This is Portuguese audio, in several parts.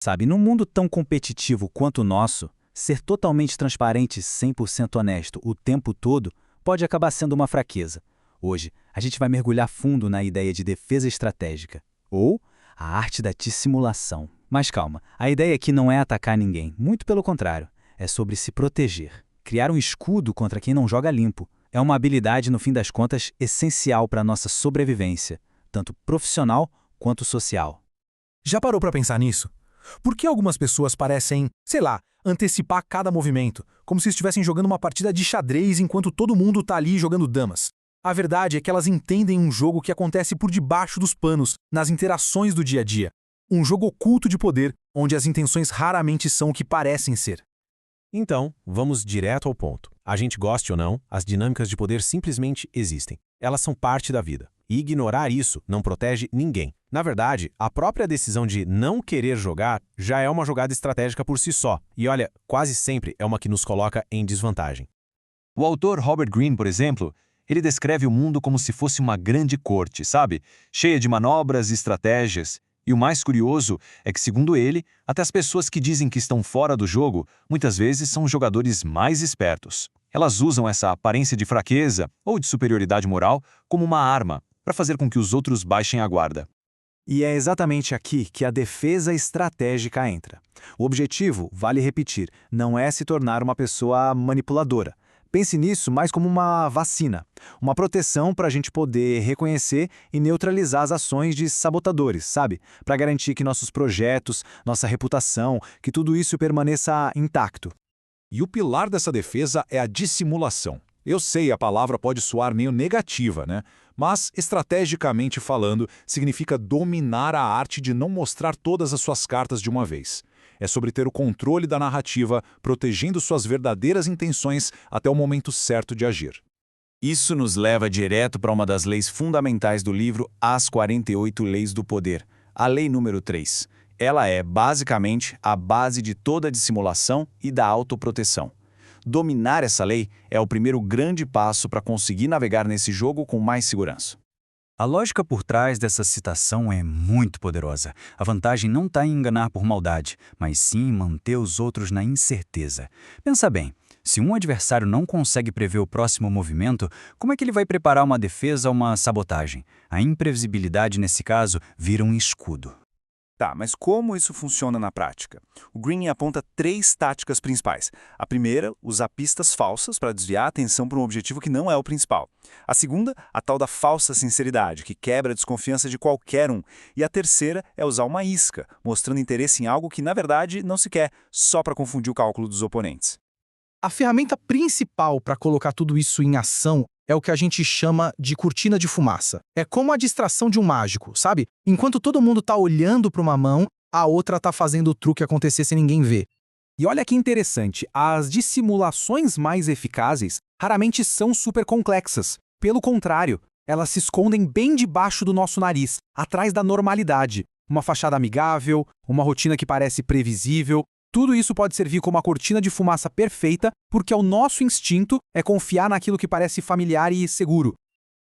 Sabe, num mundo tão competitivo quanto o nosso, ser totalmente transparente e 100% honesto o tempo todo pode acabar sendo uma fraqueza. Hoje, a gente vai mergulhar fundo na ideia de defesa estratégica, ou a arte da dissimulação. Mas calma, a ideia aqui não é atacar ninguém, muito pelo contrário, é sobre se proteger. Criar um escudo contra quem não joga limpo. É uma habilidade, no fim das contas, essencial para a nossa sobrevivência, tanto profissional quanto social. Já parou para pensar nisso? Por que algumas pessoas parecem, sei lá, antecipar cada movimento, como se estivessem jogando uma partida de xadrez enquanto todo mundo tá ali jogando damas? A verdade é que elas entendem um jogo que acontece por debaixo dos panos, nas interações do dia a dia. Um jogo oculto de poder, onde as intenções raramente são o que parecem ser. Então, vamos direto ao ponto. A gente goste ou não, as dinâmicas de poder simplesmente existem. Elas são parte da vida. E ignorar isso não protege ninguém. Na verdade, a própria decisão de não querer jogar já é uma jogada estratégica por si só. E olha, quase sempre é uma que nos coloca em desvantagem. O autor Robert Greene, por exemplo, ele descreve o mundo como se fosse uma grande corte, sabe? Cheia de manobras e estratégias. E o mais curioso é que, segundo ele, até as pessoas que dizem que estão fora do jogo, muitas vezes são os jogadores mais espertos. Elas usam essa aparência de fraqueza ou de superioridade moral como uma arma para fazer com que os outros baixem a guarda. E é exatamente aqui que a defesa estratégica entra. O objetivo, vale repetir, não é se tornar uma pessoa manipuladora. Pense nisso mais como uma vacina, uma proteção para a gente poder reconhecer e neutralizar as ações de sabotadores, sabe? Para garantir que nossos projetos, nossa reputação, que tudo isso permaneça intacto. E o pilar dessa defesa é a dissimulação. Eu sei, a palavra pode soar meio negativa, né? Mas, estrategicamente falando, significa dominar a arte de não mostrar todas as suas cartas de uma vez. É sobre ter o controle da narrativa, protegendo suas verdadeiras intenções até o momento certo de agir. Isso nos leva direto para uma das leis fundamentais do livro As 48 Leis do Poder, a lei número 3. Ela é, basicamente, a base de toda a dissimulação e da autoproteção. Dominar essa lei é o primeiro grande passo para conseguir navegar nesse jogo com mais segurança. A lógica por trás dessa citação é muito poderosa. A vantagem não está em enganar por maldade, mas sim em manter os outros na incerteza. Pensa bem, se um adversário não consegue prever o próximo movimento, como é que ele vai preparar uma defesa ou uma sabotagem? A imprevisibilidade, nesse caso, vira um escudo. Tá, mas como isso funciona na prática? O Greene aponta 3 táticas principais. A primeira, usar pistas falsas para desviar a atenção para um objetivo que não é o principal. A segunda, a tal da falsa sinceridade, que quebra a desconfiança de qualquer um. E a terceira é usar uma isca, mostrando interesse em algo que, na verdade, não se quer, só para confundir o cálculo dos oponentes. A ferramenta principal para colocar tudo isso em ação é o que a gente chama de cortina de fumaça. É como a distração de um mágico, sabe? Enquanto todo mundo tá olhando para uma mão, a outra tá fazendo o truque acontecer sem ninguém ver. E olha que interessante, as dissimulações mais eficazes raramente são super complexas. Pelo contrário, elas se escondem bem debaixo do nosso nariz, atrás da normalidade. Uma fachada amigável, uma rotina que parece previsível. Tudo isso pode servir como uma cortina de fumaça perfeita, porque o nosso instinto é confiar naquilo que parece familiar e seguro.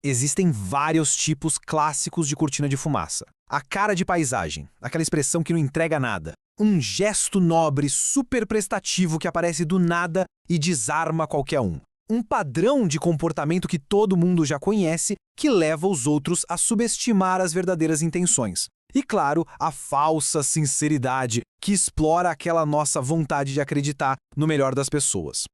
Existem vários tipos clássicos de cortina de fumaça. A cara de paisagem, aquela expressão que não entrega nada. Um gesto nobre, super prestativo que aparece do nada e desarma qualquer um. Um padrão de comportamento que todo mundo já conhece, que leva os outros a subestimar as verdadeiras intenções. E, claro, a falsa sinceridade, que explora aquela nossa vontade de acreditar no melhor das pessoas.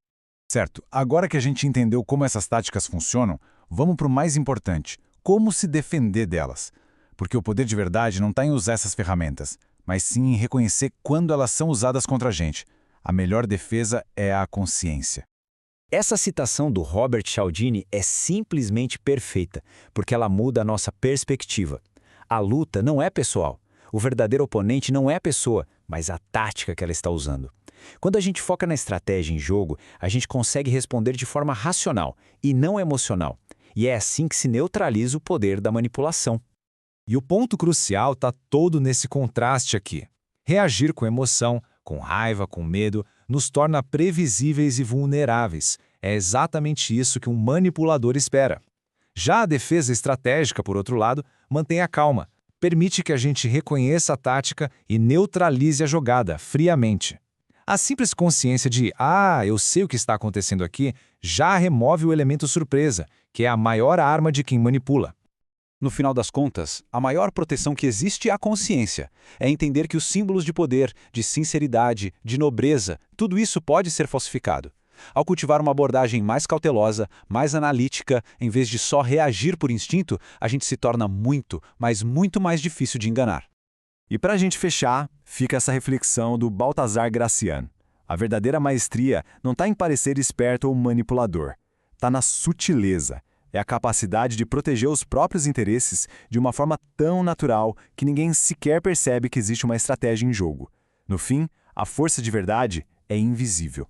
Certo, agora que a gente entendeu como essas táticas funcionam, vamos para o mais importante, como se defender delas. Porque o poder de verdade não está em usar essas ferramentas, mas sim em reconhecer quando elas são usadas contra a gente. A melhor defesa é a consciência. Essa citação do Robert Cialdini é simplesmente perfeita, porque ela muda a nossa perspectiva. A luta não é pessoal. O verdadeiro oponente não é a pessoa, mas a tática que ela está usando. Quando a gente foca na estratégia em jogo, a gente consegue responder de forma racional e não emocional. E é assim que se neutraliza o poder da manipulação. E o ponto crucial está todo nesse contraste aqui. Reagir com emoção, com raiva, com medo, nos torna previsíveis e vulneráveis. É exatamente isso que um manipulador espera. Já a defesa estratégica, por outro lado, mantém a calma, permite que a gente reconheça a tática e neutralize a jogada friamente. A simples consciência de, eu sei o que está acontecendo aqui, já remove o elemento surpresa, que é a maior arma de quem manipula. No final das contas, a maior proteção que existe é a consciência. É entender que os símbolos de poder, de sinceridade, de nobreza, tudo isso pode ser falsificado. Ao cultivar uma abordagem mais cautelosa, mais analítica, em vez de só reagir por instinto, a gente se torna muito, mas muito mais difícil de enganar. E para a gente fechar, fica essa reflexão do Balthazar Gracian. A verdadeira maestria não está em parecer esperto ou manipulador. Está na sutileza. É a capacidade de proteger os próprios interesses de uma forma tão natural que ninguém sequer percebe que existe uma estratégia em jogo. No fim, a força de verdade é invisível.